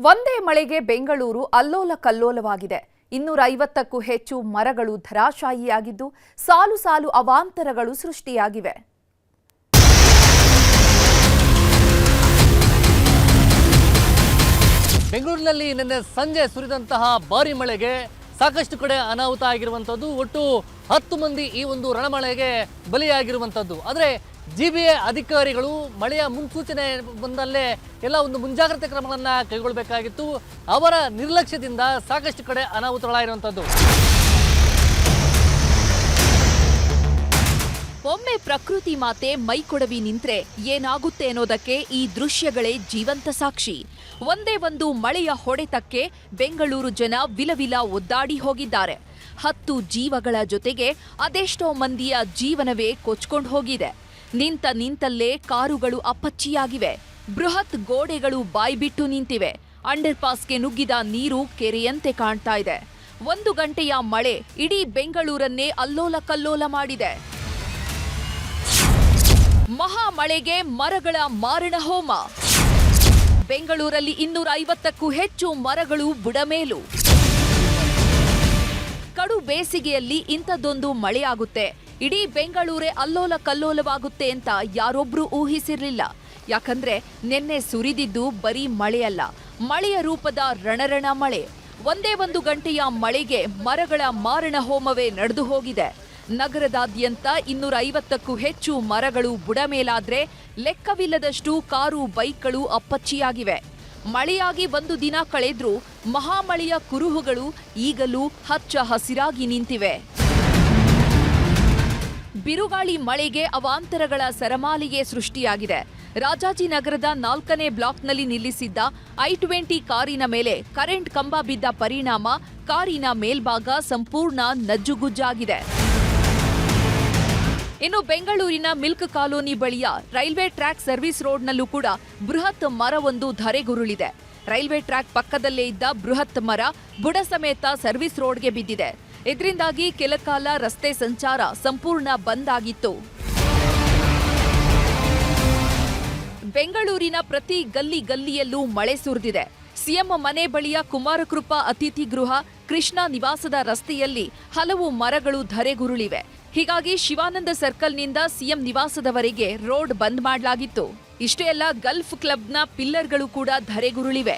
ಒಂದೇ ಮಳೆಗೆ ಬೆಂಗಳೂರು ಅಲ್ಲೋಲ ಕಲ್ಲೋಲವಾಗಿದೆ. 250ಕ್ಕೂ ಹೆಚ್ಚು ಮರಗಳು ಧರಾಶಾಯಿಯಾಗಿದ್ದು ಸಾಲು ಸಾಲು ಅವಾಂತರಗಳು ಸೃಷ್ಟಿಯಾಗಿವೆ. ಬೆಂಗಳೂರಿನಲ್ಲಿ ನಿನ್ನೆ ಸಂಜೆ ಸುರಿದಂತಹ ಭಾರಿ ಮಳೆಗೆ ಸಾಕಷ್ಟು ಕಡೆ ಅನಾಹುತ ಆಗಿರುವಂಥದ್ದು. ಒಟ್ಟು 10 ಮಂದಿ ಈ ಒಂದು ರಣಮಳೆಗೆ ಬಲಿಯಾಗಿರುವಂಥದ್ದು. ಆದರೆ ಜಿಬಿಎ ಅಧಿಕಾರಿಗಳು ಮಳೆಯ ಮುನ್ಸೂಚನೆ ಬಂದಲ್ಲೇ ಎಲ್ಲ ಒಂದು ಮುಂಜಾಗ್ರತೆ ಕ್ರಮಗಳನ್ನು ಕೈಗೊಳ್ಳಬೇಕಾಗಿತ್ತು. ಅವರ ನಿರ್ಲಕ್ಷ್ಯದಿಂದ ಸಾಕಷ್ಟು ಕಡೆ ಅನಾಹುತಗಳಾಗಿರುವಂಥದ್ದು. ಒಮ್ಮೆ ಪ್ರಕೃತಿ ಮಾತೆ ಮೈಕೊಡವಿ ನಿಂತ್ರೆ ಏನಾಗುತ್ತೆ ಅನ್ನೋದಕ್ಕೆ ಈ ದೃಶ್ಯಗಳೇ ಜೀವಂತ ಸಾಕ್ಷಿ. ಒಂದೇ ಒಂದು ಮಳೆಯ ಹೊಡೆತಕ್ಕೆ ಬೆಂಗಳೂರು ಜನ ವಿಲವಿಲ ಒದ್ದಾಡಿ ಹೋಗಿದ್ದಾರೆ. 10 ಜೀವಗಳ ಜೊತೆಗೆ ಅದೆಷ್ಟೋ ಮಂದಿಯ ಜೀವನವೇ ಕೊಚ್ಕೊಂಡು ಹೋಗಿದೆ. ನಿಂತಲ್ಲೇ ಕಾರುಗಳು ಅಪ್ಪಚ್ಚಿಯಾಗಿವೆ. ಬೃಹತ್ ಗೋಡೆಗಳು ಬಾಯ್ಬಿಟ್ಟು ನಿಂತಿವೆ. ಅಂಡರ್ ಪಾಸ್ಗೆ ನುಗ್ಗಿದ ನೀರು ಕೆರೆಯಂತೆ ಕಾಣ್ತಾ ಇದೆ. 1 ಗಂಟೆಯ ಮಳೆ ಇಡೀ ಬೆಂಗಳೂರನ್ನೇ ಅಲ್ಲೋಲ ಕಲ್ಲೋಲ ಮಾಡಿದೆ. ಮಹಾ ಮಳೆಗೆ ಮರಗಳ ಮಾರಣ ಹೋಮ. ಬೆಂಗಳೂರಲ್ಲಿ 250ಕ್ಕೂ ಹೆಚ್ಚು ಮರಗಳು ಬುಡಮೇಲು. ಕಡು ಬೇಸಿಗೆಯಲ್ಲಿ ಇಂಥದ್ದೊಂದು ಮಳೆಯಾಗುತ್ತೆ, ಇಡೀ ಬೆಂಗಳೂರೇ ಅಲ್ಲೋಲ ಕಲ್ಲೋಲವಾಗುತ್ತೆ ಅಂತ ಯಾರೊಬ್ರೂ ಊಹಿಸಿರ್ಲಿಲ್ಲ. ಯಾಕಂದ್ರೆ ನಿನ್ನೆ ಸುರಿದಿದ್ದು ಬರೀ ಮಳೆಯಲ್ಲ, ಮಳೆಯ ರೂಪದ ರಣರಣ ಮಳೆ. ಒಂದೇ 1 ಗಂಟೆಯ ಮಳೆಗೆ ಮರಗಳ ಮಾರಣ ಹೋಮವೇ ನಡೆದು ಹೋಗಿದೆ. ನಗರದಾದ್ಯಂತ 250ಕ್ಕೂ ಹೆಚ್ಚು ಮರಗಳು ಬುಡಮೇಲಾದ್ರೆ ಲೆಕ್ಕವಿಲ್ಲದಷ್ಟು ಕಾರು ಬೈಕ್ಗಳು ಅಪ್ಪಚ್ಚಿಯಾಗಿವೆ. ಮಳೆಯಾಗಿ 1 ದಿನ ಕಳೆದ್ರೂ ಮಹಾಮಳೆಯ ಕುರುಹುಗಳು ಈಗಲೂ ಹಚ್ಚ ಹಸಿರಾಗಿ ನಿಂತಿವೆ. ಬಿರುಗಾಳಿ ಮಳೆಗೆ ಅವಾಂತರಗಳ ಸರಮಾಲಿಗೆ ಸೃಷ್ಟಿಯಾಗಿದೆ. ರಾಜಾಜಿನಗರದ 4ನೇ ಬ್ಲಾಕ್ನಲ್ಲಿ ನಿಲ್ಲಿಸಿದ್ದ I-20 ಕಾರಿನ ಮೇಲೆ ಕರೆಂಟ್ ಕಂಬ ಬಿದ್ದ ಪರಿಣಾಮ ಕಾರಿನ ಮೇಲ್ಭಾಗ ಸಂಪೂರ್ಣ ನಜ್ಜುಗುಜ್ಜಾಗಿದೆ. ಇನ್ನು ಬೆಂಗಳೂರಿನ ಮಿಲ್ಕ್ ಕಾಲೋನಿ ಬಳಿಯ ರೈಲ್ವೆ ಟ್ರ್ಯಾಕ್ ಸರ್ವಿಸ್ ರೋಡ್ನಲ್ಲೂ ಕೂಡ ಬೃಹತ್ ಮರವೊಂದು ಧರೆಗುರುಳಿದೆ. ರೈಲ್ವೆ ಟ್ರ್ಯಾಕ್ ಪಕ್ಕದಲ್ಲೇ ಇದ್ದ ಬೃಹತ್ ಮರ ಬುಡ ಸಮೇತ ಸರ್ವಿಸ್ ರೋಡ್ಗೆ ಬಿದ್ದಿದೆ. ಇದರಿಂದಾಗಿ ಕೆಲಕಾಲ ರಸ್ತೆ ಸಂಚಾರ ಸಂಪೂರ್ಣ ಬಂದ್ ಆಗಿತ್ತು. ಬೆಂಗಳೂರಿನ ಪ್ರತಿ ಗಲ್ಲಿಯಲ್ಲೂ ಮಳೆ ಸುರಿದಿದೆ. ಸಿಎಂ ಮನೆ ಬಳಿಯ ಕುಮಾರಕೃಪಾ ಅತಿಥಿ ಗೃಹ, ಕೃಷ್ಣ ನಿವಾಸದ ರಸ್ತೆಯಲ್ಲಿ ಹಲವು ಮರಗಳು ಧರೆಗುರುಳಿವೆ. ಹೀಗಾಗಿ ಶಿವಾನಂದ ಸರ್ಕಲ್ನಿಂದ ಸಿಎಂ ನಿವಾಸದವರೆಗೆ ರೋಡ್ ಬಂದ್ ಮಾಡಲಾಗಿತ್ತು. ಇಷ್ಟೇ ಅಲ್ಲ, ಗಲ್ಫ್ ಕ್ಲಬ್ನ ಪಿಲ್ಲರ್ಗಳು ಕೂಡ ಧರೆಗುರುಳಿವೆ.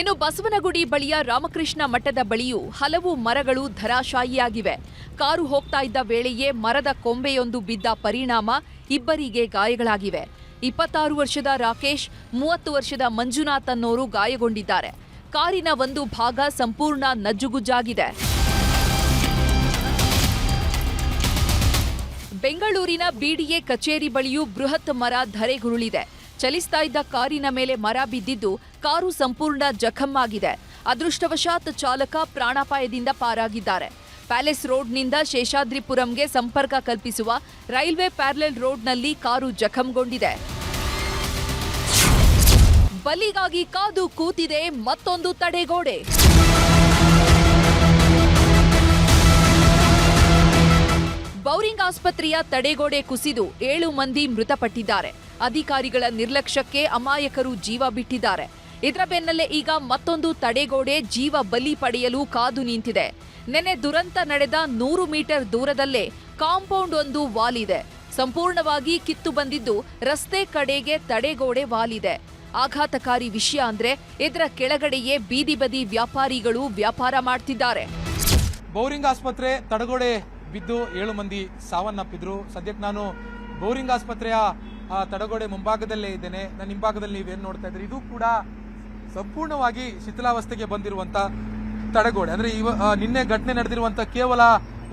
ಇನ್ನು ಬಸವನಗುಡಿ ಬಳಿಯ ರಾಮಕೃಷ್ಣ ಮಠದ ಬಳಿಯೂ ಹಲವು ಮರಗಳು ಧರಾಶಾಯಿಯಾಗಿವೆ. ಕಾರು ಹೋಗ್ತಾ ಇದ್ದ ವೇಳೆಯೇ ಮರದ ಕೊಂಬೆಯೊಂದು ಬಿದ್ದ ಪರಿಣಾಮ ಇಬ್ಬರಿಗೆ ಗಾಯಗಳಾಗಿವೆ. 26 ವರ್ಷದ ರಾಕೇಶ್, 30 ವರ್ಷದ ಮಂಜುನಾಥ್ ಅನ್ನೋರು ಗಾಯಗೊಂಡಿದ್ದಾರೆ. ಕಾರಿನ ಒಂದು ಭಾಗ ಸಂಪೂರ್ಣ ನಜ್ಜುಗುಜ್ಜಾಗಿದೆ. ಬೆಂಗಳೂರಿನ ಬಿಡಿಎ ಕಚೇರಿ ಬಳಿಯೂ ಬೃಹತ್ ಮರ ಧರೆಗುರುಳಿದೆ. ಚಲಿಸ್ತಾ ಇದ್ದ ಕಾರಿನ ಮೇಲೆ ಮರ ಬಿದ್ದಿದ್ದು ಕಾರು ಸಂಪೂರ್ಣ ಜಖಮ್ಮಾಗಿದೆ. ಅದೃಷ್ಟವಶಾತ್ ಚಾಲಕ ಪ್ರಾಣಾಪಾಯದಿಂದ ಪಾರಾಗಿದ್ದಾರೆ. ಪ್ಯಾಲೇಸ್ ರೋಡ್ನಿಂದ ಶೇಷಾದ್ರಿಪುರಂಗೆ ಸಂಪರ್ಕ ಕಲ್ಪಿಸುವ ರೈಲ್ವೆ ಪ್ಯಾರಲಲ್ ರೋಡ್ನಲ್ಲಿ ಕಾರು ಜಖಂಗೊಂಡಿದೆ. ಬಲಿಗಾಗಿ ಕಾದು ಕೂತಿದೆ ಮತ್ತೊಂದು ತಡೆಗೋಡೆ. ಬೌರಿಂಗ್ ಆಸ್ಪತ್ರೆಯ ತಡೆಗೋಡೆ ಕುಸಿದು 7 ಮಂದಿ ಮೃತಪಟ್ಟಿದ್ದಾರೆ. ಅಧಿಕಾರಿಗಳ ನಿರ್ಲಕ್ಷ್ಯಕ್ಕೆ ಅಮಾಯಕರು ಜೀವ ಬಿಟ್ಟಿದ್ದಾರೆ. ಇದರ ಬೆನ್ನಲ್ಲೇ ಈಗ ಮತ್ತೊಂದು ತಡೆಗೋಡೆ ಜೀವ ಬಲಿ ಪಡೆಯಲು ಕಾದು ನಿಂತಿದೆ. ನೆನೆ ದುರಂತ ನಡೆದ 100 ಮೀಟರ್ ದೂರದಲ್ಲೇ ಕಾಂಪೌಂಡ್ ಒಂದು ವಾಲಿದೆ. ಸಂಪೂರ್ಣವಾಗಿ ಕಿತ್ತು ಬಂದಿದ್ದು ರಸ್ತೆ ಕಡೆಗೆ ತಡೆಗೋಡೆ ವಾಲಿದೆ. ಆಘಾತಕಾರಿ ವಿಷಯ ಅಂದ್ರೆ ಇದರ ಕೆಳಗಡೆಯೇ ಬೀದಿ ಬದಿ ವ್ಯಾಪಾರಿಗಳು ವ್ಯಾಪಾರ ಮಾಡ್ತಿದ್ದಾರೆ. ಬೌರಿಂಗ್ ಆಸ್ಪತ್ರೆ ತಡೆಗೋಡೆ ಬಿದ್ದು 7 ಮಂದಿ ಸಾವನ್ನಪ್ಪಿದ್ರು. ಸದ್ಯಕ್ಕೆ ನಾನು ಬೌರಿಂಗ್ ಆಸ್ಪತ್ರೆಯ ತಡೆಗೋಡೆ ಮುಂಭಾಗದಲ್ಲೇ ಇದ್ದೇನೆ. ನನ್ನ ಹಿಂಭಾಗದಲ್ಲಿ ನೀವೇನು ನೋಡ್ತಾ ಇದ್ದೀರಿ, ಇದು ಕೂಡ ಸಂಪೂರ್ಣವಾಗಿ ಶಿಥಿಲಾವಸ್ಥೆಗೆ ಬಂದಿರುವಂತ ತಡೆಗೋಡೆ. ಅಂದ್ರೆ ನಿನ್ನೆ ಘಟನೆ ನಡೆದಿರುವಂತ ಕೇವಲ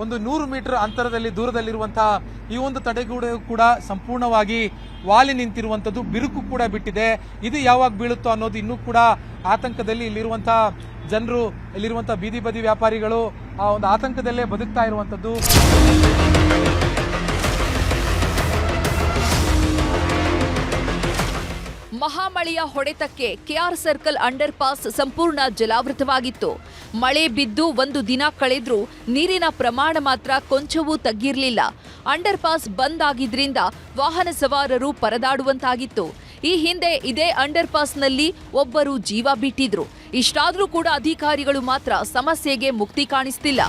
ಒಂದು 100 ಮೀಟರ್ ಅಂತರದಲ್ಲಿ ದೂರದಲ್ಲಿರುವಂತಹ ಈ ಒಂದು ತಡೆಗೋಡೆ ಕೂಡ ಸಂಪೂರ್ಣವಾಗಿ ವಾಲಿ ನಿಂತಿರುವಂತದ್ದು, ಬಿರುಕು ಕೂಡ ಬಿಟ್ಟಿದೆ. ಇದು ಯಾವಾಗ ಬೀಳುತ್ತೋ ಅನ್ನೋದು ಇನ್ನೂ ಕೂಡ ಆತಂಕದಲ್ಲಿ ಇಲ್ಲಿರುವಂತಹ ಜನರು, ಇಲ್ಲಿರುವಂತಹ ಬೀದಿ ಬದಿ ವ್ಯಾಪಾರಿಗಳು ಆ ಒಂದು ಆತಂಕದಲ್ಲೇ ಬದುಕ್ತಾ ಇರುವಂತದ್ದು. ಮಹಾಮಳೆಯ ಹೊಡೆತಕ್ಕೆ ಕೆಆರ್ ಸರ್ಕಲ್ ಅಂಡರ್ ಪಾಸ್ ಸಂಪೂರ್ಣ ಜಲಾವೃತವಾಗಿತ್ತು. ಮಳೆ ಬಿದ್ದು ಒಂದು ದಿನ ಕಳೆದ್ರೂ ನೀರಿನ ಪ್ರಮಾಣ ಮಾತ್ರ ಕೊಂಚವೂ ತಗ್ಗಿರಲಿಲ್ಲ. ಅಂಡರ್ ಪಾಸ್ ಬಂದ್ ಆಗಿದ್ರಿಂದ ವಾಹನ ಸವಾರರು ಪರದಾಡುವಂತಾಗಿತ್ತು. ಈ ಹಿಂದೆ ಇದೇ ಅಂಡರ್ ಪಾಸ್ನಲ್ಲಿ ಒಬ್ಬರು ಜೀವ ಬಿಟ್ಟಿದ್ರು. ಇಷ್ಟಾದ್ರೂ ಕೂಡ ಅಧಿಕಾರಿಗಳು ಮಾತ್ರ ಸಮಸ್ಯೆಗೆ ಮುಕ್ತಿ ಕಾಣಿಸ್ತಿಲ್ಲ.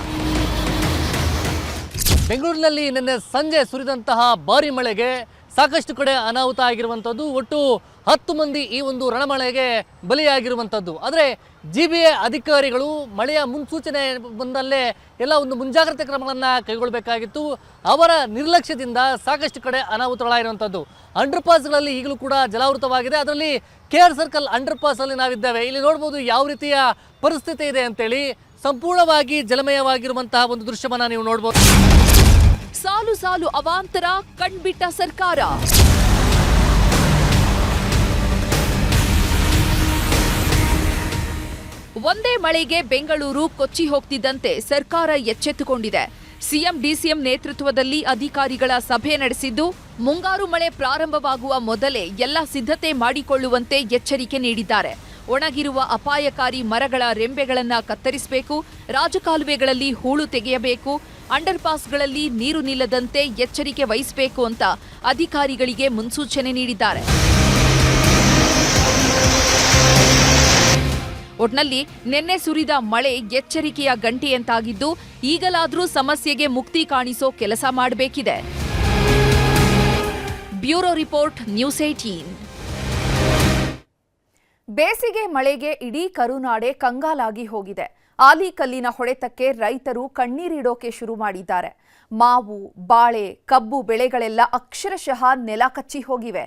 ಬೆಂಗಳೂರಿನಲ್ಲಿ ನಿನ್ನೆ ಸಂಜೆ ಸುರಿದಂತಹ ಭಾರಿ ಮಳೆಗೆ ಸಾಕಷ್ಟು ಕಡೆ ಅನಾಹುತ ಆಗಿರುವಂಥದ್ದು. ಒಟ್ಟು 10 ಮಂದಿ ಈ ಒಂದು ರಣಮಳೆಗೆ ಬಲಿಯಾಗಿರುವಂಥದ್ದು. ಆದರೆ GBA ಅಧಿಕಾರಿಗಳು ಮಳೆಯ ಮುನ್ಸೂಚನೆ ಬಂದಲ್ಲೇ ಎಲ್ಲ ಒಂದು ಮುಂಜಾಗ್ರತೆ ಕ್ರಮಗಳನ್ನು ಕೈಗೊಳ್ಳಬೇಕಾಗಿತ್ತು. ಅವರ ನಿರ್ಲಕ್ಷ್ಯದಿಂದ ಸಾಕಷ್ಟು ಕಡೆ ಅನಾಹುತಗಳಾಗಿರುವಂಥದ್ದು. ಅಂಡರ್ ಪಾಸ್ಗಳಲ್ಲಿ ಈಗಲೂ ಕೂಡ ಜಲಾವೃತವಾಗಿದೆ. ಅದರಲ್ಲಿ KR ಸರ್ಕಲ್ ಅಂಡರ್ ಪಾಸಲ್ಲಿ ನಾವಿದ್ದೇವೆ. ಇಲ್ಲಿ ನೋಡ್ಬೋದು ಯಾವ ರೀತಿಯ ಪರಿಸ್ಥಿತಿ ಇದೆ ಅಂತೇಳಿ. ಸಂಪೂರ್ಣವಾಗಿ ಜಲಮಯವಾಗಿರುವಂತಹ ಒಂದು ದೃಶ್ಯವನ್ನು ನೀವು ನೋಡ್ಬೋದು. ಸಾಲು ಸಾಲು ಅವಾಂತರ ಕಣ್ಬಿಟ್ಟ ಸರ್ಕಾರ. ಒಂದೇ ಮಳೆಗೆ ಬೆಂಗಳೂರು ಕೊಚ್ಚಿ ಹೋಗ್ತಿದ್ದಂತೆ ಸರ್ಕಾರ ಎಚ್ಚೆತ್ತುಕೊಂಡಿದೆ. ಸಿಎಂ ಡಿಸಿಎಂ ನೇತೃತ್ವದಲ್ಲಿ ಅಧಿಕಾರಿಗಳ ಸಭೆ ನಡೆಸಿದ್ದು, ಮುಂಗಾರು ಮಳೆ ಪ್ರಾರಂಭವಾಗುವ ಮೊದಲೇ ಎಲ್ಲ ಸಿದ್ಧತೆ ಮಾಡಿಕೊಳ್ಳುವಂತೆ ಎಚ್ಚರಿಕೆ ನೀಡಿದ್ದಾರೆ. ಒಣಗಿರುವ ಅಪಾಯಕಾರಿ ಮರಗಳ ರೆಂಬೆಗಳನ್ನು ಕತ್ತರಿಸಬೇಕು, ರಾಜಕಾಲುವೆಗಳಲ್ಲಿ ಹೂಳು ತೆಗೆಯಬೇಕು, ಅಂಡರ್ ಪಾಸ್ಗಳಲ್ಲಿ ನೀರು ನಿಲ್ಲದಂತೆ ಎಚ್ಚರಿಕೆ ವಹಿಸಬೇಕು ಅಂತ ಅಧಿಕಾರಿಗಳಿಗೆ ಮುನ್ಸೂಚನೆ ನೀಡಿದ್ದಾರೆ. ಒಟ್ನಲ್ಲಿ ನಿನ್ನೆ ಸುರಿದ ಮಳೆ ಎಚ್ಚರಿಕೆಯ ಗಂಟೆಯಂತಾಗಿದ್ದು, ಈಗಲಾದರೂ ಸಮಸ್ಯೆಗೆ ಮುಕ್ತಿ ಕಾಣಿಸೋ ಕೆಲಸ ಮಾಡಬೇಕಿದೆ. Bureau report, news 18. ಬೇಸಿಗೆ ಮಳೆಗೆ ಇಡೀ ಕರುನಾಡೆ ಕಂಗಾಲಾಗಿ ಹೋಗಿದೆ. ಆಲಿಕಲ್ಲಿನ ಹೊಡೆತಕ್ಕೆ ರೈತರು ಕಣ್ಣೀರಿಡೋಕೆ ಶುರು ಮಾಡಿದ್ದಾರೆ. ಮಾವು, ಬಾಳೆ, ಕಬ್ಬು ಬೆಳೆಗಳೆಲ್ಲ ಅಕ್ಷರಶಃ ನೆಲ ಕಚ್ಚಿ ಹೋಗಿವೆ.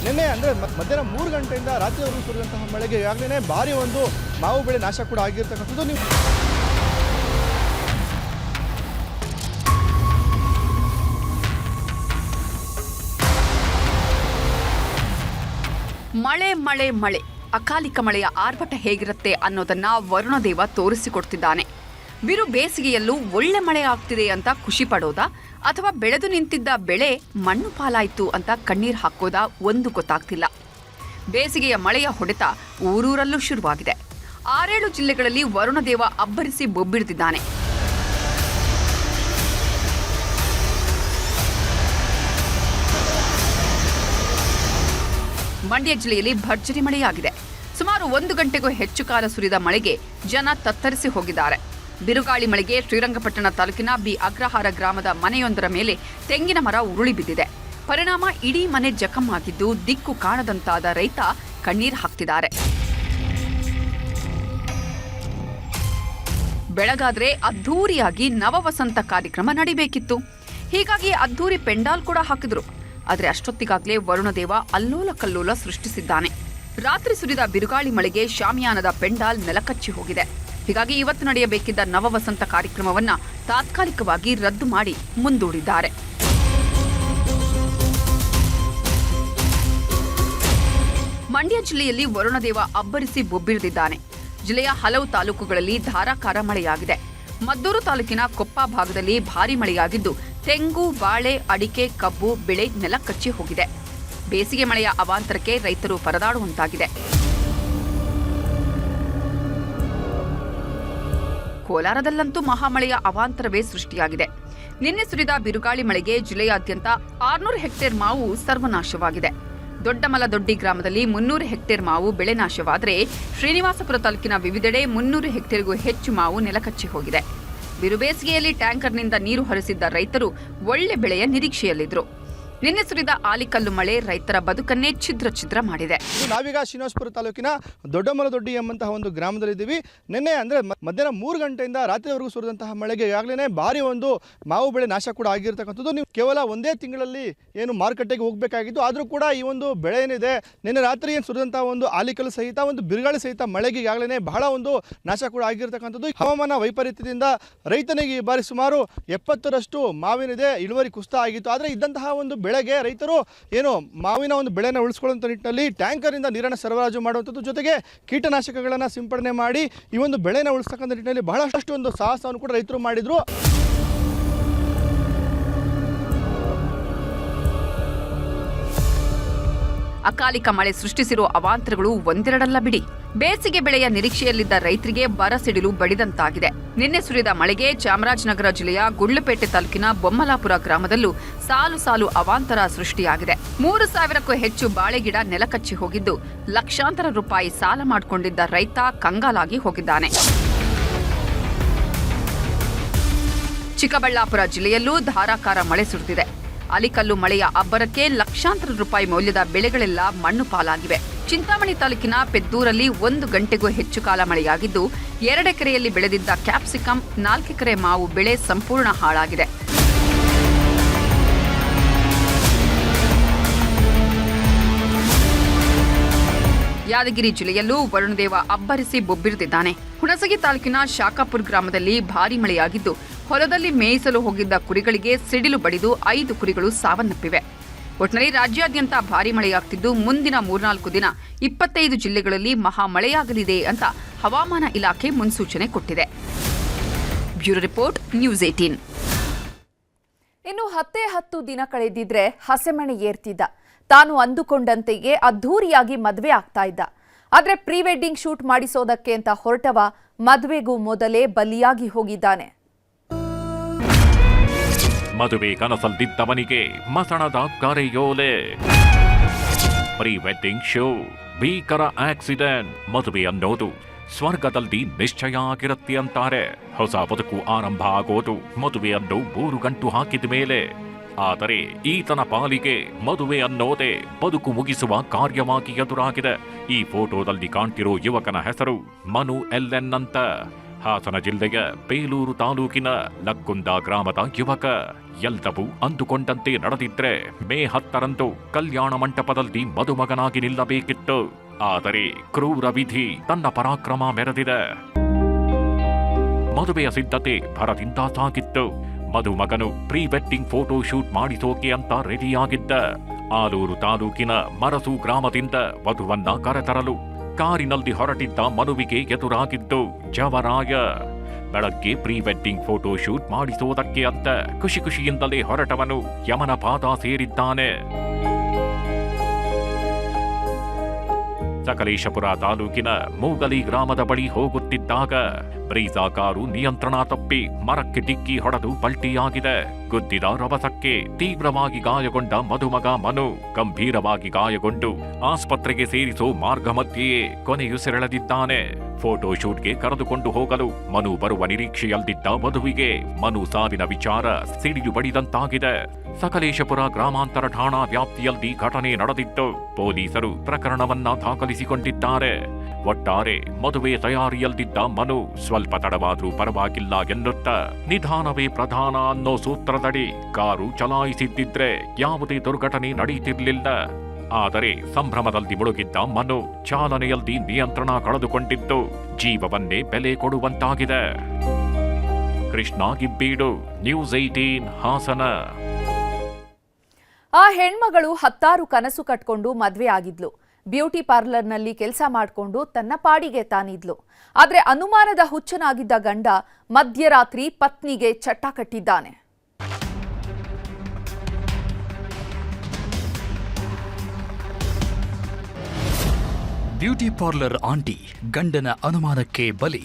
ನಿನ್ನೆ ಅಂದರೆ ಮಧ್ಯಾಹ್ನ 3 ಗಂಟೆಯಿಂದ ರಾತ್ರಿವರೆಗೂ ಸುರಿದಂತಹ ಮಳೆಗೆ ಈಗಾಗಲೇ ಭಾರಿ ಒಂದು ಮಾವು ಬೆಳೆ ನಾಶ ಕೂಡ ಆಗಿರ್ತಕ್ಕಂಥದ್ದು. ನೀವು ಮಳೆ ಮಳೆ ಮಳೆ ಅಕಾಲಿಕ ಮಳೆಯ ಆರ್ಭಟ ಹೇಗಿರುತ್ತೆ ಅನ್ನೋದನ್ನ ವರುಣದೇವ ತೋರಿಸಿಕೊಡ್ತಿದ್ದಾನೆ. ಬಿರು ಬೇಸಿಗೆಯಲ್ಲೂ ಒಳ್ಳೆ ಮಳೆ ಆಗ್ತಿದೆ ಅಂತ ಖುಷಿ ಪಡೋದಾ ಅಥವಾ ಬೆಳೆದು ನಿಂತಿದ್ದ ಬೆಳೆ ಮಣ್ಣು ಪಾಲಾಯ್ತು ಅಂತ ಕಣ್ಣೀರು ಹಾಕೋದಾ ಒಂದು ಗೊತ್ತಾಗ್ತಿಲ್ಲ. ಬೇಸಿಗೆಯ ಮಳೆಯ ಹೊಡೆತ ಊರೂರಲ್ಲೂ ಶುರುವಾಗಿದೆ. 6-7 ಜಿಲ್ಲೆಗಳಲ್ಲಿ ವರುಣದೇವ ಅಬ್ಬರಿಸಿ ಬೊಬ್ಬಿಡ್ತಿದ್ದಾನೆ. ಮಂಡ್ಯ ಜಿಲ್ಲೆಯಲ್ಲಿ ಭರ್ಜರಿ ಮಳೆಯಾಗಿದೆ. ಸುಮಾರು 1 ಗಂಟೆಗೂ ಹೆಚ್ಚು ಕಾಲ ಸುರಿದ ಮಳೆಗೆ ಜನ ತತ್ತರಿಸಿ ಹೋಗಿದ್ದಾರೆ. ಬಿರುಗಾಳಿ ಮಳೆಗೆ ಶ್ರೀರಂಗಪಟ್ಟಣ ತಾಲೂಕಿನ ಬಿ ಅಗ್ರಹಾರ ಗ್ರಾಮದ ಮನೆಯೊಂದರ ಮೇಲೆ ತೆಂಗಿನ ಮರ ಉರುಳಿ ಬಿದ್ದಿದೆ. ಪರಿಣಾಮ ಇಡೀ ಮನೆ ಜಖಂ ಆಗಿದ್ದು, ದಿಕ್ಕು ಕಾಣದಂತಾದ ರೈತ ಕಣ್ಣೀರು ಹಾಕ್ತಿದ್ದಾರೆ. ಬೆಳಗಾದ್ರೆ ಅದ್ಧೂರಿಯಾಗಿ ನವವಸಂತ ಕಾರ್ಯಕ್ರಮ ನಡಿಬೇಕಿತ್ತು. ಹೀಗಾಗಿ ಅದ್ಧೂರಿ ಪೆಂಡಾಲ್ ಕೂಡ ಹಾಕಿದ್ರು. ಆದರೆ ಅಷ್ಟೊತ್ತಿಗಾಗಲೇ ವರುಣದೇವ ಅಲ್ಲೋಲ ಕಲ್ಲೋಲ ಸೃಷ್ಟಿಸಿದ್ದಾನೆ. ರಾತ್ರಿ ಸುರಿದ ಬಿರುಗಾಳಿ ಮಳೆಗೆ ಶಾಮಿಯಾನದ ಪೆಂಡಾಲ್ ನೆಲಕಚ್ಚಿ ಹೋಗಿದೆ. ಹೀಗಾಗಿ ಇವತ್ತು ನಡೆಯಬೇಕಿದ್ದ ನವವಸಂತ ಕಾರ್ಯಕ್ರಮವನ್ನ ತಾತ್ಕಾಲಿಕವಾಗಿ ರದ್ದು ಮಾಡಿ ಮುಂದೂಡಿದ್ದಾರೆ. ಮಂಡ್ಯ ಜಿಲ್ಲೆಯಲ್ಲಿ ವರುಣದೇವ ಅಬ್ಬರಿಸಿ ಬೊಬ್ಬಿರಿದಿದ್ದಾನೆ. ಜಿಲ್ಲೆಯ ಹಲವು ತಾಲೂಕುಗಳಲ್ಲಿ ಧಾರಾಕಾರ ಮಳೆಯಾಗಿದೆ. ಮದ್ದೂರು ತಾಲೂಕಿನ ಕೊಪ್ಪ ಭಾಗದಲ್ಲಿ ಭಾರೀ ಮಳೆಯಾಗಿದ್ದು, ತೆಂಗು, ಬಾಳೆ, ಅಡಿಕೆ, ಕಬ್ಬು ಬೆಳೆ ನೆಲಕಚ್ಚಿ ಹೋಗಿದೆ. ಬೇಸಿಗೆ ಮಳೆಯ ಅವಾಂತರಕ್ಕೆ ರೈತರು ಪರದಾಡುವಂತಾಗಿದೆ. ಕೋಲಾರದಲ್ಲಂತೂ ಮಹಾಮಳೆಯ ಅವಾಂತರವೇ ಸೃಷ್ಟಿಯಾಗಿದೆ. ನಿನ್ನೆ ಸುರಿದ ಬಿರುಗಾಳಿ ಮಳೆಗೆ ಜಿಲ್ಲೆಯಾದ್ಯಂತ 600 ಹೆಕ್ಟೇರ್ ಮಾವು ಸರ್ವನಾಶವಾಗಿದೆ. ದೊಡ್ಡಮಲದೊಡ್ಡಿ ಗ್ರಾಮದಲ್ಲಿ 300 ಹೆಕ್ಟೇರ್ ಮಾವು ಬೆಳೆ ನಾಶವಾದರೆ, ಶ್ರೀನಿವಾಸಪುರ ತಾಲೂಕಿನ ವಿವಿಧೆಡೆ 300 ಹೆಕ್ಟೇರ್ಗೂ ಹೆಚ್ಚು ಮಾವು ನೆಲಕಚ್ಚಿ ಹೋಗಿದೆ. ಬಿರುಬೇಸಿಗೆಯಲ್ಲಿ ಟ್ಯಾಂಕರ್ನಿಂದ ನೀರು ಹರಿಸಿದ್ದ ರೈತರು ಒಳ್ಳೆ ಬೆಳೆಯ ನಿರೀಕ್ಷೆಯಲ್ಲಿದ್ದರು. ನಿನ್ನೆ ಸುರಿದ ಆಲಿಕಲ್ಲು ಮಳೆ ರೈತರ ಬದುಕನ್ನೇ ಛಿದ್ರ ಮಾಡಿದೆ. ನಾವೀಗ ಶ್ರೀನಿವಾಸಪುರ ತಾಲೂಕಿನ ದೊಡ್ಡಮಲದೊಡ್ಡಿ ಎಂಬಂತಹ ಒಂದು ಗ್ರಾಮದಲ್ಲಿದ್ದೀವಿ. ನಿನ್ನೆ ಅಂದರೆ ಮಧ್ಯಾಹ್ನ 3 ಗಂಟೆಯಿಂದ ರಾತ್ರಿವರೆಗೂ ಸುರಿದಂತಹ ಮಳೆಗೆ ಈಗಾಗಲೇ ಭಾರಿ ಒಂದು ಮಾವು ಬೆಳೆ ನಾಶ ಕೂಡ ಆಗಿರ್ತಕ್ಕಂಥದ್ದು. ನೀವು ಕೇವಲ ಒಂದೇ ತಿಂಗಳಲ್ಲಿ ಏನು ಮಾರುಕಟ್ಟೆಗೆ ಹೋಗಬೇಕಾಗಿತ್ತು, ಆದರೂ ಕೂಡ ಈ ಒಂದು ಬೆಳೆ ಏನಿದೆ ನಿನ್ನೆ ರಾತ್ರಿ ಏನು ಸುರಿದಂತಹ ಒಂದು ಆಲಿಕಲ್ಲು ಸಹಿತ ಒಂದು ಬಿರುಗಾಳಿ ಸಹಿತ ಮಳೆಗೆ ಈಗಾಗಲೇ ಬಹಳ ಒಂದು ನಾಶ ಕೂಡ ಆಗಿರ್ತಕ್ಕಂಥದ್ದು. ಹವಾಮಾನ ವೈಪರೀತ್ಯದಿಂದ ರೈತನಿಗೆ ಈ ಬಾರಿ ಸುಮಾರು 70ರಷ್ಟು ಮಾವಿನಿದೆ ಇಳುವರಿ ಕುಸಿತ ಆಗಿತ್ತು. ಆದರೆ ಇದ್ದಂತಹ ಒಂದು ಬೆಳೆಗೆ ರೈತರು ಏನು ಮಾವಿನ ಒಂದು ಬೆಳೆನ ಉಳಿಸ್ಕೊಳ್ಳುವಂಥ ನಿಟ್ಟಿನಲ್ಲಿ ಟ್ಯಾಂಕರಿಂದ ನೀರನ್ನು ಸರಬರಾಜು ಮಾಡುವಂಥದ್ದು, ಜೊತೆಗೆ ಕೀಟನಾಶಕಗಳನ್ನು ಸಿಂಪಡಣೆ ಮಾಡಿ ಈ ಒಂದು ಬೆಳೆನ ಉಳಿಸ್ತಕ್ಕಂಥ ನಿಟ್ಟಿನಲ್ಲಿ ಬಹಳಷ್ಟು ಒಂದು ಸಾಹಸವನ್ನು ಕೂಡ ರೈತರು ಮಾಡಿದ್ರು. ಅಕಾಲಿಕ ಮಳೆ ಸೃಷ್ಟಿಸಿರುವ ಅವಾಂತರಗಳು ಒಂದೆರಡಲ್ಲ ಬಿಡಿ. ಬೇಸಿಗೆ ಬೆಳೆಯ ನಿರೀಕ್ಷೆಯಲ್ಲಿದ್ದ ರೈತರಿಗೆ ಬರ ಸಿಡಿಲು ಬಡಿದಂತಾಗಿದೆ. ನಿನ್ನೆ ಸುರಿದ ಮಳೆಗೆ ಚಾಮರಾಜನಗರ ಜಿಲ್ಲೆಯ ಗುಂಡ್ಲುಪೇಟೆ ತಾಲೂಕಿನ ಬೊಮ್ಮಲಾಪುರ ಗ್ರಾಮದಲ್ಲೂ ಸಾಲು ಸಾಲು ಅವಾಂತರ ಸೃಷ್ಟಿಯಾಗಿದೆ. 3,000ಕ್ಕೂ ಹೆಚ್ಚು ಬಾಳೆಗಿಡ ನೆಲಕಚ್ಚಿ ಹೋಗಿದ್ದು, ಲಕ್ಷಾಂತರ ರೂಪಾಯಿ ಸಾಲ ಮಾಡಿಕೊಂಡಿದ್ದ ರೈತ ಕಂಗಾಲಾಗಿ ಹೋಗಿದ್ದಾನೆ. ಚಿಕ್ಕಬಳ್ಳಾಪುರ ಜಿಲ್ಲೆಯಲ್ಲೂ ಧಾರಾಕಾರ ಮಳೆ ಸುರಿದಿದೆ. ಅಲಿಕಲ್ಲು ಮಳೆಯ ಅಬ್ಬರಕ್ಕೆ ಲಕ್ಷಾಂತರ ರೂಪಾಯಿ ಮೌಲ್ಯದ ಬೆಳೆಗಳೆಲ್ಲ ಮಣ್ಣು ಪಾಲಾಗಿವೆ. ಚಿಂತಾಮಣಿ ತಾಲೂಕಿನ ಪೆದ್ದೂರಲ್ಲಿ 1 ಗಂಟೆಗೂ ಹೆಚ್ಚು ಕಾಲ ಮಳೆಯಾಗಿದ್ದು, 2 ಎಕರೆಯಲ್ಲಿ ಬೆಳೆದಿದ್ದ ಕ್ಯಾಪ್ಸಿಕಂ, 4 ಎಕರೆ ಮಾವು ಬೆಳೆ ಸಂಪೂರ್ಣ ಹಾಳಾಗಿದೆ. ಯಾದಗಿರಿ ಜಿಲ್ಲೆಯಲ್ಲೂ ವರುಣದೇವ ಅಬ್ಬರಿಸಿ ಬೊಬ್ಬಿರುತ್ತಿದ್ದಾನೆ. ಹುಣಸಗಿ ತಾಲೂಕಿನ ಶಾಖಾಪುರ ಗ್ರಾಮದಲ್ಲಿ ಭಾರೀ ಮಳೆಯಾಗಿದ್ದು, ಹೊಲದಲ್ಲಿ ಮೇಯಿಸಲು ಹೋಗಿದ್ದ ಕುರಿಗಳಿಗೆ ಸಿಡಿಲು ಬಡಿದು 5 ಕುರಿಗಳು ಸಾವನ್ನಪ್ಪಿವೆ. ಒಟ್ಟಿನಲ್ಲಿ ರಾಜ್ಯಾದ್ಯಂತ ಭಾರೀ ಮಳೆಯಾಗ್ತಿದ್ದು, ಮುಂದಿನ 3-4 ದಿನ 25 ಜಿಲ್ಲೆಗಳಲ್ಲಿ ಮಹಾ ಮಳೆಯಾಗಲಿದೆ ಅಂತ ಹವಾಮಾನ ಇಲಾಖೆ ಮುನ್ಸೂಚನೆ ಕೊಟ್ಟಿದೆ. Bureau report, news 18. ಇನ್ನು 10 ದಿನ ಕಳೆದಿದ್ರೆ ಹಸೆಮಣೆ ಏರ್ತಿದ್ದ. ತಾನು ಅಂದುಕೊಂಡಂತೆಯೇ ಅದ್ಧೂರಿಯಾಗಿ ಮದುವೆ ಆಗ್ತಾ ಇದ್ದ. ಆದ್ರೆ ಪ್ರೀ ವೆಡ್ಡಿಂಗ್ ಶೂಟ್ ಮಾಡಿಸೋದಕ್ಕೆ ಅಂತ ಹೊರಟವ ಮದುವೆಗೂ ಮೊದಲೇ ಬಲಿಯಾಗಿ ಹೋಗಿದ್ದಾನೆ. ಮದುವೆ ಕನಸಲ್ದಿದ್ದವನಿಗೆ ಮಸಣದ ಕರೆಯೋಲೆ. ಪ್ರೀ ವೆಡ್ಡಿಂಗ್ ಶೋ, ಭೀಕರ ಆಕ್ಸಿಡೆಂಟ್. ಮದುವೆ ಅನ್ನೋದು ಸ್ವರ್ಗದಲ್ಲಿ ನಿಶ್ಚಯ ಆಗಿರುತ್ತೆ ಅಂತಾರೆ. ಹೊಸ ಬದುಕು ಆರಂಭ ಆಗೋದು ಮದುವೆಯನ್ನು 3 ಗಂಟು ಹಾಕಿದ ಮೇಲೆ. ಆದರೆ ಈತನ ಪಾಲಿಗೆ ಮದುವೆ ಅನ್ನೋದೇ ಬದುಕು ಮುಗಿಸುವ ಕಾರ್ಯವಾಗಿ ಎದುರಾಗಿದೆ. ಈ ಫೋಟೋದಲ್ಲಿ ಕಾಣ್ತಿರೋ ಯುವಕನ ಹೆಸರು ಮನು LN ಅಂತ. ಹಾಸನ ಜಿಲ್ಲೆಯ ಬೇಲೂರು ತಾಲೂಕಿನ ಲಕ್ಕುಂದ ಗ್ರಾಮದ ಯುವಕ. ಎಲ್ಲವೂ ಅಂದುಕೊಂಡಂತೆ ನಡೆದಿದ್ರೆ ಮೇ 10ರಂದು ಕಲ್ಯಾಣ ಮಂಟಪದಲ್ಲಿ ಮದುಮಗನಾಗಿ ನಿಲ್ಲಬೇಕಿತ್ತು. ಆದರೆ ಕ್ರೂರ ವಿಧಿ ತನ್ನ ಪರಾಕ್ರಮ ಮೆರೆದಿದೆ. ಮದುವೆಯ ಸಿದ್ಧತೆ ಭರದಿಂದ ಸಾಗಿತ್ತು. ಮದುಮಗನು ಪ್ರೀ ವೆಡ್ಡಿಂಗ್ ಫೋಟೋ ಶೂಟ್ ಮಾಡಿಸೋಕೆ ಅಂತ ರೆಡಿಯಾಗಿದ್ದ. ಆಲೂರು ತಾಲೂಕಿನ ಮರಸು ಗ್ರಾಮದಿಂದ ವಧುವನ್ನ ಕರೆತರಲು ಕಾರಿನಲ್ಲಿ ಹೊರಟಿದ್ದ ಮನುವಿಗೆ ಎದುರಾಗಿದ್ದು ಜವರಾಯ. ಬೆಳಗ್ಗೆ ಪ್ರೀ ವೆಡ್ಡಿಂಗ್ ಫೋಟೋ ಶೂಟ್ ಮಾಡಿಸೋದಕ್ಕೆ ಅಂತ ಖುಷಿಯಿಂದಲೇ ಹೊರಟವನು ಯಮನ ಪಾದ ಸೇರಿದ್ದಾನೆ. ಸಕಲೇಶಪುರ ತಾಲೂಕಿನ ಮೂಗಲಿ ಗ್ರಾಮದ ಬಳಿ ಹೋಗುತ್ತಿದ್ದಾಗ ಬ್ರೀಜಾ ಕಾರು ನಿಯಂತ್ರಣ ತಪ್ಪಿ ಮರಕ್ಕೆ ಡಿಕ್ಕಿ ಹೊಡೆದು ಪಲ್ಟಿಯಾಗಿದೆ. ಗುದ್ದಿದ ರಭಸಕ್ಕೆ ತೀವ್ರವಾಗಿ ಗಾಯಗೊಂಡ ಮದುಮಗ ಮನು ಗಂಭೀರವಾಗಿ ಗಾಯಗೊಂಡು ಆಸ್ಪತ್ರೆಗೆ ಸೇರಿಸೋ ಮಾರ್ಗ ಮಧ್ಯೆಯೇ ಕೊನೆಯುಸಿರೆಳೆದಿದ್ದಾನೆ. ಫೋಟೋ ಶೂಟ್ಗೆ ಕರೆದುಕೊಂಡು ಹೋಗಲು ಮನು ಬರುವ ನಿರೀಕ್ಷೆಯಲ್ಲಿದ್ದ ವಧುವಿಗೆ ಮನು ಸಾವಿನ ವಿಚಾರ ಸಿಡಿಲು ಬಡಿದಂತಾಗಿದೆ. ಸಕಲೇಶಪುರ ಗ್ರಾಮಾಂತರ ಠಾಣಾ ವ್ಯಾಪ್ತಿಯಲ್ಲಿ ಘಟನೆ ನಡೆದಿದ್ದು, ಪೊಲೀಸರು ಪ್ರಕರಣವನ್ನ ದಾಖಲಿಸಿಕೊಂಡಿದ್ದಾರೆ. ಒಟ್ಟಾರೆ ಮದುವೆ ತಯಾರಿಯಲ್ಲಿದ್ದ ಮನು ಸ್ವಲ್ಪ ತಡವಾದ್ರೂ ಪರವಾಗಿಲ್ಲ ಎನ್ನುತ್ತಾ ನಿಧಾನವೇ ಪ್ರಧಾನ ಅನ್ನೋ ಸೂತ್ರದಡಿ ಕಾರು ಚಲಾಯಿಸಿದ್ದಿದ್ರೆ ಯಾವುದೇ ದುರ್ಘಟನೆ ನಡೆಯುತ್ತಿರಲಿಲ್ಲ. ಆದರೆ ಸಂಭ್ರಮದಲ್ಲಿ ಮುಳುಗಿದ್ದ ಮನು ಚಾಲನೆಯಲ್ಲಿ ನಿಯಂತ್ರಣ ಕಳೆದುಕೊಂಡಿದ್ದು ಜೀವವನ್ನೇ ಬೆಲೆ ಕೊಡುವಂತಾಗಿದೆ. ಕೃಷ್ಣ ಗಿಬ್ಬೀಡು, ನ್ಯೂಸ್ 18 ಹಾಸನ. ಆ ಹೆಣ್ಮಗಳು 10 ಕನಸು ಕಟ್ಕೊಂಡು ಮದ್ವೆ ಆಗಿದ್ಲು. ಬ್ಯೂಟಿ ಪಾರ್ಲರ್ನಲ್ಲಿ ಕೆಲಸ ಮಾಡಿಕೊಂಡು ತನ್ನ ಪಾಡಿಗೆ ತಾನಿದ್ಲು. ಆದ್ರೆ ಅನುಮಾನದ ಹುಚ್ಚನಾಗಿದ್ದ ಗಂಡ ಮಧ್ಯರಾತ್ರಿ ಪತ್ನಿಗೆ ಚಟ್ಟ ಕಟ್ಟಿದ್ದಾನೆ. ಬ್ಯೂಟಿ ಪಾರ್ಲರ್ ಆಂಟಿ ಗಂಡನ ಅನುಮಾನಕ್ಕೆ ಬಲಿ.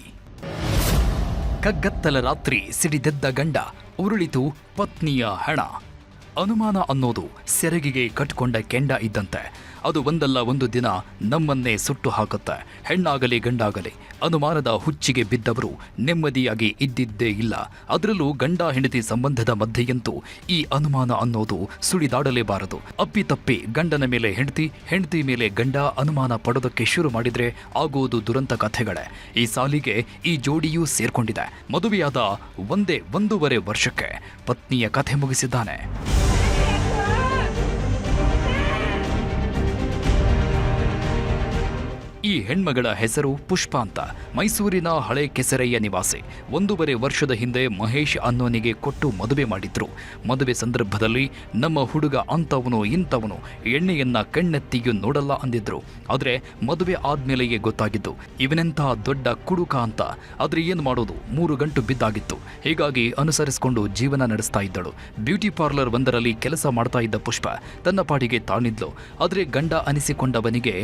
ಕಗ್ಗತ್ತಲ ರಾತ್ರಿ ಸಿಡಿದೆದ್ದ ಗಂಡ, ಉರುಳಿತು ಪತ್ನಿಯ ಹಣ. ಅನುಮಾನ ಅನ್ನೋದು ಸೆರಗಿಗೆ ಕಟ್ಕೊಂಡ ಕೆಂಡ ಇದ್ದಂತೆ. ಅದು ಒಂದಲ್ಲ ಒಂದು ದಿನ ನಮ್ಮನ್ನೇ ಸುಟ್ಟು ಹಾಕುತ್ತೆ. ಹೆಣ್ಣಾಗಲಿ ಗಂಡಾಗಲಿ ಅನುಮಾನದ ಹುಚ್ಚಿಗೆ ಬಿದ್ದವರು ನೆಮ್ಮದಿಯಾಗಿ ಇದ್ದಿದ್ದೇ ಇಲ್ಲ. ಅದರಲ್ಲೂ ಗಂಡ ಹೆಂಡತಿ ಸಂಬಂಧದ ಮಧ್ಯೆಯಂತೂ ಈ ಅನುಮಾನ ಅನ್ನೋದು ಸುಳಿದಾಡಲೇಬಾರದು. ಅಪ್ಪಿತಪ್ಪಿ ಗಂಡನ ಮೇಲೆ ಹೆಂಡತಿ, ಹೆಂಡತಿ ಮೇಲೆ ಗಂಡ ಅನುಮಾನ ಪಡೋದಕ್ಕೆ ಶುರು ಮಾಡಿದ್ರೆ ಆಗೋದು ದುರಂತ ಕಥೆಗಳೇ. ಈ ಸಾಲಿಗೆ ಈ ಜೋಡಿಯೂ ಸೇರ್ಕೊಂಡಿದೆ. ಮದುವೆಯಾದ 1.5 ವರ್ಷಕ್ಕೆ ಪತ್ನಿಯ ಕಥೆ ಮುಗಿಸಿದ್ದಾನೆ. ಈ ಹೆಣ್ಮಗಳ ಹೆಸರು ಪುಷ್ಪ ಅಂತ. ಮೈಸೂರಿನ ಹಳೆ ಕೆಸರೆಯ ನಿವಾಸಿ. 1.5 ವರ್ಷದ ಹಿಂದೆ ಮಹೇಶ್ ಅನ್ನೋನಿಗೆ ಕೊಟ್ಟು ಮದುವೆ ಮಾಡಿದ್ರು. ಮದುವೆ ಸಂದರ್ಭದಲ್ಲಿ ನಮ್ಮ ಹುಡುಗ ಅಂತವನು ಇಂಥವನು, ಎಣ್ಣೆಯನ್ನ ಕಣ್ಣೆತ್ತಿಯೂ ನೋಡಲ್ಲ ಅಂದಿದ್ರು. ಆದ್ರೆ ಮದುವೆ ಆದ್ಮೇಲೆಯೇ ಗೊತ್ತಾಗಿದ್ದು ಇವನೆಂಥ ದೊಡ್ಡ ಕುಡುಕ ಅಂತ. ಆದ್ರೆ ಏನು ಮಾಡೋದು, 3 ಗಂಟು ಬಿದ್ದಾಗಿತ್ತು. ಹೀಗಾಗಿ ಅನುಸರಿಸಿಕೊಂಡು ಜೀವನ ನಡೆಸ್ತಾ ಇದ್ದಳು. ಬ್ಯೂಟಿ ಪಾರ್ಲರ್ ಒಂದರಲ್ಲಿ ಕೆಲಸ ಮಾಡ್ತಾ ಇದ್ದ ಪುಷ್ಪ ತನ್ನ ಪಾಡಿಗೆ ತಾನಿದ್ಲು. ಆದ್ರೆ ಗಂಡ ಅನಿಸಿಕೊಂಡವನಿಗೆ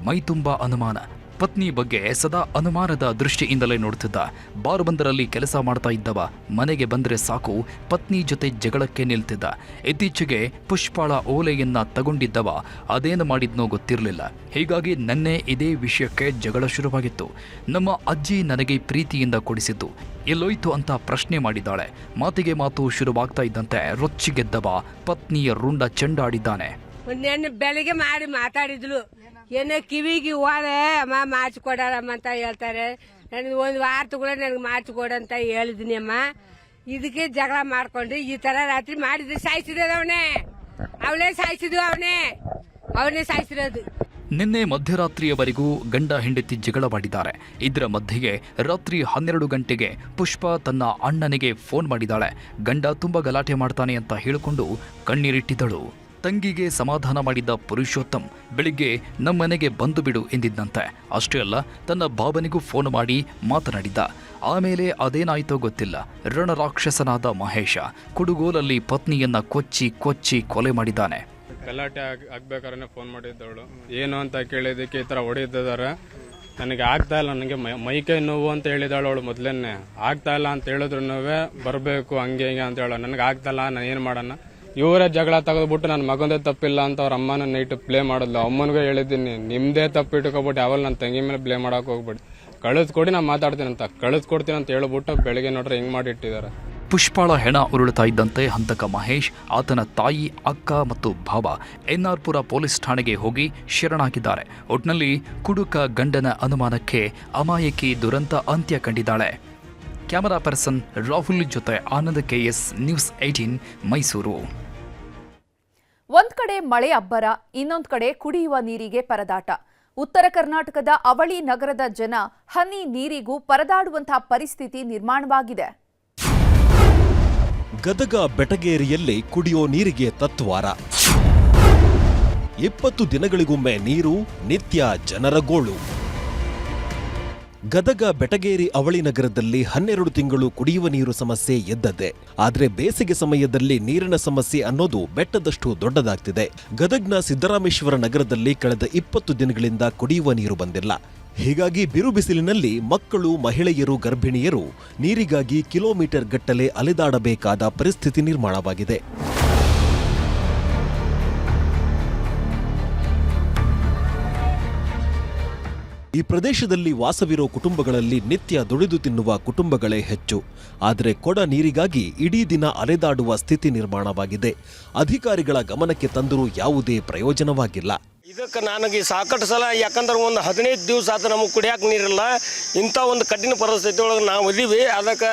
ಮೈತುಂಬಾ ಅನುಮಾನ. ಪತ್ನಿ ಬಗ್ಗೆ ಸದಾ ಅನುಮಾನದ ದೃಷ್ಟಿಯಿಂದಲೇ ನೋಡುತ್ತಿದ್ದ. ಬಾರ್ ಒಂದರಲ್ಲಿ ಕೆಲಸ ಮಾಡ್ತಾ ಇದ್ದವ ಮನೆಗೆ ಬಂದರೆ ಸಾಕು ಪತ್ನಿ ಜೊತೆ ಜಗಳಕ್ಕೆ ನಿಲ್ತಿದ್ದ. ಇತ್ತೀಚೆಗೆ ಪುಷ್ಪಾಳ ಓಲೆಯನ್ನ ತಗೊಂಡಿದ್ದವ ಅದೇನು ಮಾಡಿದ್ನೋ ಗೊತ್ತಿರಲಿಲ್ಲ. ಹೀಗಾಗಿ ನನ್ನೆ ಇದೇ ವಿಷಯಕ್ಕೆ ಜಗಳ ಶುರುವಾಗಿತ್ತು. ನಮ್ಮ ಅಜ್ಜಿ ನನಗೆ ಪ್ರೀತಿಯಿಂದ ಕೊಡಿಸಿದ್ದು ಎಲ್ಲೋಯ್ತು ಅಂತ ಪ್ರಶ್ನೆ ಮಾಡಿದ್ದಾಳೆ. ಮಾತಿಗೆ ಮಾತು ಶುರುವಾಗ್ತಾ ಇದ್ದಂತೆ ರೊಚ್ಚಿಗೆದ್ದವ ಪತ್ನಿಯ ರುಂಡ ಚೆಂಡಾಡಿದ್ದಾನೆ. ನೆನ್ನೆ ಬೆಳಿಗ್ಗೆ ಮಾಡಿ ಮಾತಾಡಿದ್ಲು, ಏನೋ ಕಿವಿಗೆ ಹೋದೆ ಅಮ್ಮ ಮಾಡಿಸ್ಕೊಡಾರಮ್ಮ ಅಂತ ಹೇಳ್ತಾರೆ. ನನಗೆ 1 ವಾರ ತಗೊಳ್ಳೆ ನನಗೆ ಮಾಡಿಸ್ಕೊಡಂತ ಹೇಳಿದೀನಿ ಅಮ್ಮ. ಇದಕ್ಕೆ ಜಗಳ ಮಾಡ್ಕೊಂಡು ಈ ತರ ರಾತ್ರಿ ಮಾಡಿದ್ರೆ ಸಾಯಿಸಿರೋದು ಅವನೇ ಸಾಯಿಸಿರೋದು. ನಿನ್ನೆ ಮಧ್ಯರಾತ್ರಿಯವರೆಗೂ ಗಂಡ ಹೆಂಡತಿ ಜಗಳವಾಡಿದ್ದಾರೆ. ಇದರ ಮಧ್ಯೆಗೆ ರಾತ್ರಿ 12 ಗಂಟೆಗೆ ಪುಷ್ಪ ತನ್ನ ಅಣ್ಣನಿಗೆ ಫೋನ್ ಮಾಡಿದಾಳೆ. ಗಂಡ ತುಂಬಾ ಗಲಾಟೆ ಮಾಡ್ತಾನೆ ಅಂತ ಹೇಳಿಕೊಂಡು ಕಣ್ಣೀರಿಟ್ಟಿದ್ದಳು. ತಂಗಿಗೆ ಸಮಾಧಾನ ಮಾಡಿದ್ದ ಪುರುಷೋತ್ತಮ್ ಬೆಳಿಗ್ಗೆ ನಮ್ಮನೆಗೆ ಬಂದು ಬಿಡು ಎಂದಿದ್ದಂತೆ. ಅಷ್ಟೇ ಅಲ್ಲ, ತನ್ನ ಭಾವನಿಗೂ ಫೋನ್ ಮಾಡಿ ಮಾತನಾಡಿದ್ದ. ಆಮೇಲೆ ಅದೇನಾಯ್ತೋ ಗೊತ್ತಿಲ್ಲ, ರಣರಾಕ್ಷಸನಾದ ಮಹೇಶ ಕುಡುಗೋಲಲ್ಲಿ ಪತ್ನಿಯನ್ನ ಕೊಚ್ಚಿ ಕೊಲೆ ಮಾಡಿದ್ದಾನೆ. ಗಲಾಟೆ ಆಗ್ಬೇಕಾದ್ರೆ ಫೋನ್ ಮಾಡಿದ್ದವಳು. ಏನು ಅಂತ ಕೇಳಿದ್ದಕ್ಕೆ ಈ ಥರ ಹೊಡೆದಿದ್ದಾರೆ, ನನಗೆ ಆಗ್ತಾ ಇಲ್ಲ, ನನಗೆ ಮೈಕೈ ನೋವು ಅಂತ ಹೇಳಿದಾಳು ಅವಳು. ಮೊದಲೇ ಆಗ್ತಾ ಇಲ್ಲ ಅಂತ ಹೇಳಿದ್ರು ಬರಬೇಕು ಹಂಗೆ ಹಿಂಗೆ ಅಂತ ಹೇಳೋ. ನನಗೆ ಆಗ್ತಾ ಇಲ್ಲ, ನಾನು ಏನು ಮಾಡೋಣ. ಇವರೇ ಜಗಳ ತೆಗೆದ್ಬಿಟ್ಟು ನನ್ನ ಮಗಂದೇ ತಪ್ಪಿಲ್ಲ ಅಂತ ಅವ್ರ ಅಮ್ಮನ ನೈಟ್ ಪ್ಲೇ ಮಾಡಿದ್ಲು. ಅಮ್ಮನಿಗೂ ಹೇಳಿದ್ದೀನಿ, ನಿಮ್ದೇ ತಪ್ಪು ಇಟ್ಕೊಬಿಟ್ಟು ಯಾವಲ್ಲ ನನ್ನ ತಂಗಿ ಮೇಲೆ ಪ್ಲೇ ಮಾಡಕ್ಕೆ ಹೋಗ್ಬಿಡಿ, ಕಳಿಸ್ಕೊಡಿ ನಾನು ಮಾತಾಡ್ತೀನಿ ಅಂತ. ಕಳಿಸ್ಕೊಡ್ತೀನಿ ಅಂತ ಹೇಳ್ಬಿಟ್ಟು ಬೆಳಿಗ್ಗೆ ನೋಡ್ರೆ ಹಿಂಗೆ ಮಾಡಿ ಇಟ್ಟಿದ್ದಾರೆ. ಪುಷ್ಪಾಳ ಹೆಣ ಉರುಳುತ್ತಾ ಇದ್ದಂತೆ ಹಂತಕ ಮಹೇಶ್, ಆತನ ತಾಯಿ, ಅಕ್ಕ ಮತ್ತು ಭಾವ ಎನ್ಆರ್ಪುರ ಪೊಲೀಸ್ ಠಾಣೆಗೆ ಹೋಗಿ ಶರಣಾಗಿದ್ದಾರೆ. ಒಟ್ನಲ್ಲಿ ಕುಡುಕ ಗಂಡನ ಅನುಮಾನಕ್ಕೆ ಅಮಾಯಕಿ ದುರಂತ ಅಂತ್ಯ ಕಂಡಿದ್ದಾಳೆ. ಕ್ಯಾಮರಾ ಪರ್ಸನ್ ರಾಹುಲ್ ಜೊತೆ ಆನಂದ್ KS, ನ್ಯೂಸ್ 18 ಮೈಸೂರು. ಒಂದ್ ಕಡೆ ಮಳೆ ಅಬ್ಬರ, ಇನ್ನೊಂದ್ ಕಡೆ ಕುಡಿಯುವ ನೀರಿಗೆ ಪರದಾಟ. ಉತ್ತರ ಕರ್ನಾಟಕದ ಅವಳಿ ನಗರದ ಜನ ಹನಿ ನೀರಿಗೂ ಪರದಾಡುವಂತಹ ಪರಿಸ್ಥಿತಿ ನಿರ್ಮಾಣವಾಗಿದೆ. ಗದಗ ಬೆಟಗೇರಿಯಲ್ಲಿ ಕುಡಿಯೋ ನೀರಿಗೆ ತತ್ವಾರ. 20 ದಿನಗಳಿಗೊಮ್ಮೆ ನೀರು, ನಿತ್ಯ ಜನರ ಗೋಳು. ಗದಗ ಬೆಟಗೇರಿ ಅವಳಿ ನಗರದಲ್ಲಿ 12 ತಿಂಗಳು ಕುಡಿಯುವ ನೀರು ಸಮಸ್ಯೆ ಎದ್ದದ್ದೇ. ಆದ್ರೆ ಬೇಸಿಗೆ ಸಮಯದಲ್ಲಿ ನೀರಿನ ಸಮಸ್ಯೆ ಅನ್ನೋದು ಬೆಟ್ಟದಷ್ಟು ದೊಡ್ಡದಾಗ್ತಿದೆ. ಗದಗ್ನ ಸಿದ್ದರಾಮೇಶ್ವರ ನಗರದಲ್ಲಿ ಕಳೆದ 20 ದಿನಗಳಿಂದ ಕುಡಿಯುವ ನೀರು ಬಂದಿಲ್ಲ. ಹೀಗಾಗಿ ಬಿರು ಬಿಸಿಲಿನಲ್ಲಿ ಮಕ್ಕಳು, ಮಹಿಳೆಯರು, ಗರ್ಭಿಣಿಯರು ನೀರಿಗಾಗಿ ಕಿಲೋಮೀಟರ್ ಗಟ್ಟಲೆ ಅಲೆದಾಡಬೇಕಾದ ಪರಿಸ್ಥಿತಿ ನಿರ್ಮಾಣವಾಗಿದೆ. ಈ ಪ್ರದೇಶದಲ್ಲಿ ವಾಸವಿರೋ ಕುಟುಂಬಗಳಲ್ಲಿ ನಿತ್ಯ ದುಡಿದು ತಿನ್ನುವ ಕುಟುಂಬಗಳೇ ಹೆಚ್ಚು. ಆದರೆ ಕೊಡ ನೀರಿಗಾಗಿ ಇಡೀ ದಿನ ಅಲೆದಾಡುವ ಸ್ಥಿತಿ ನಿರ್ಮಾಣವಾಗಿದೆ. ಅಧಿಕಾರಿಗಳ ಗಮನಕ್ಕೆ ತಂದರೂ ಯಾವುದೇ ಪ್ರಯೋಜನವಾಗಿಲ್ಲ. ಇದಕ್ಕೆ ನನಗೆ ಸಾಕಷ್ಟು ಸಲ, ಯಾಕಂದ್ರೆ ಒಂದು 15 ದಿವಸ ಆತ ನಮಗೆ ಕುಡಿಯೋಕೆ ನೀರಿಲ್ಲ. ಇಂಥ ಒಂದು ಕಠಿಣ ಪರಿಸ್ಥಿತಿ ಒಳಗೆ ನಾವು ಇದೀವಿ. ಅದಕ್ಕೆ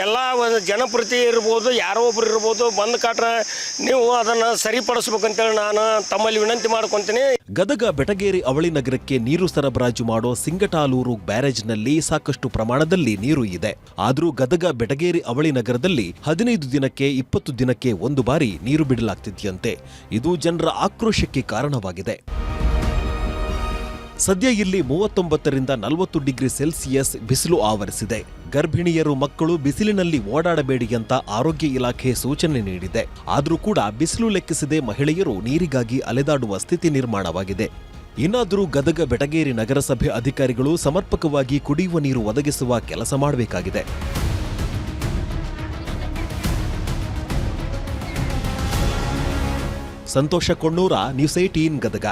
ಎಲ್ಲ ಒಂದು ಜನಪ್ರತಿ ಇರ್ಬೋದು, ಯಾರೋ ಒಬ್ರು ಇರ್ಬೋದು, ಬಂದು ಕಾಟ್ರೆ ನೀವು ಅದನ್ನು ಸರಿಪಡಿಸ್ಬೇಕಂತೇಳಿ ನಾನು ತಮ್ಮಲ್ಲಿ ವಿನಂತಿ ಮಾಡ್ಕೊತೀನಿ. ಗದಗ ಬೆಟಗೇರಿ ಅವಳಿ ನಗರಕ್ಕೆ ನೀರು ಸರಬರಾಜು ಮಾಡೋ ಸಿಂಗಟಾಲೂರು ಬ್ಯಾರೇಜ್ನಲ್ಲಿ ಸಾಕಷ್ಟು ಪ್ರಮಾಣದಲ್ಲಿ ನೀರು ಇದೆ. ಆದರೂ ಗದಗ ಬೆಟಗೇರಿ ಅವಳಿ ನಗರದಲ್ಲಿ 15 ದಿನಕ್ಕೆ 20 ದಿನಕ್ಕೆ ಒಂದು ಬಾರಿ ನೀರು ಬಿಡಲಾಗ್ತಿದೆಯಂತೆ. ಇದು ಜನರ ಆಕ್ರೋಶಕ್ಕೆ ಕಾರಣವಾಗಿದೆ. ಸದ್ಯ ಇಲ್ಲಿ 39 ರಿಂದ 40 ಡಿಗ್ರಿ ಸೆಲ್ಸಿಯಸ್ ಬಿಸಿಲು ಆವರಿಸಿದೆ. ಗರ್ಭಿಣಿಯರು, ಮಕ್ಕಳು ಬಿಸಿಲಿನಲ್ಲಿ ಓಡಾಡಬೇಡಿ ಅಂತ ಆರೋಗ್ಯ ಇಲಾಖೆ ಸೂಚನೆ ನೀಡಿದೆ. ಆದರೂ ಕೂಡ ಬಿಸಿಲು ಲೆಕ್ಕಿಸದೆ ಮಹಿಳೆಯರು ನೀರಿಗಾಗಿ ಅಲೆದಾಡುವ ಸ್ಥಿತಿ ನಿರ್ಮಾಣವಾಗಿದೆ. ಇನ್ನಾದರೂ ಗದಗ ಬೆಟಗೇರಿ ನಗರಸಭೆ ಅಧಿಕಾರಿಗಳು ಸಮರ್ಪಕವಾಗಿ ಕುಡಿಯುವ ನೀರು ಒದಗಿಸುವ ಕೆಲಸ ಮಾಡಬೇಕಾಗಿದೆ. ಸಂತೋಷ ಕೊಣ್ಣೂರ, ನ್ಯೂಸ್ 18 ಗದಗ.